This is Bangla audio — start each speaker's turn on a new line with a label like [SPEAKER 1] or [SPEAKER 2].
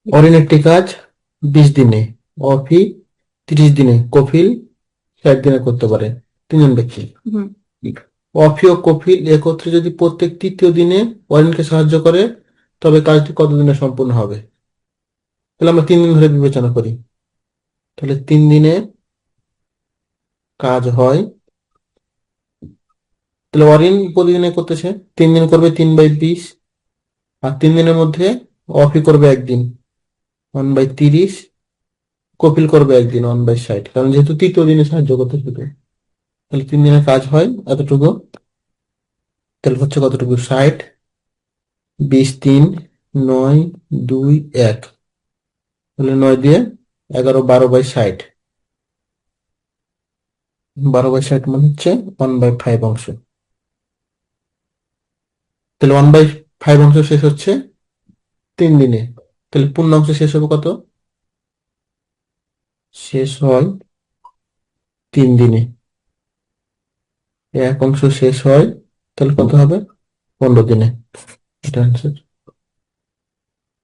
[SPEAKER 1] অরিন একটি কাজ 20 দিনে, অফি 30 দিনে, কফিল 60 দিনে করতে পারে। তিনজন ব্যক্তি।
[SPEAKER 2] হুম।
[SPEAKER 1] অফি ও কফিল একত্রে যদি প্রত্যেক তৃতীয় দিনে অরিনকে সাহায্য করে, তবে কাজটি কতদিনে সম্পূর্ণ হবে? তাহলে আমরা 3 দিন ধরে বিবেচনা করি। তাহলে 3 দিনে কাজ হয়। তাহলে অরিন প্রতিদিনে করতেছে, 3 দিন করবে 3/20। আর 3 দিনের মধ্যে অফি করবে একদিন, 1/30। কপিল করবে একদিন, 1/60, কারণ যেহেতু তৃতীয় দিনে সাহায্য করতে শুধু। তাহলে 3 দিনের কাজ হয় এতটুকু। তাহলে হচ্ছে কতটুকু? 60, 20, 3, 9, 2, 1। তাহলে 9 দিয়ে 11, 12/60। 12/60 মানে হচ্ছে 1/5 অংশ। তাহলে 1/5 অংশ শেষ হচ্ছে 3 দিনে। তাহলে পূর্ণাংশ শেষ হবে কত? শেষ হয় 3 দিনে। এক অংশ শেষ হয়, তাহলে কত হবে? 15 দিনে। এটা আনসার।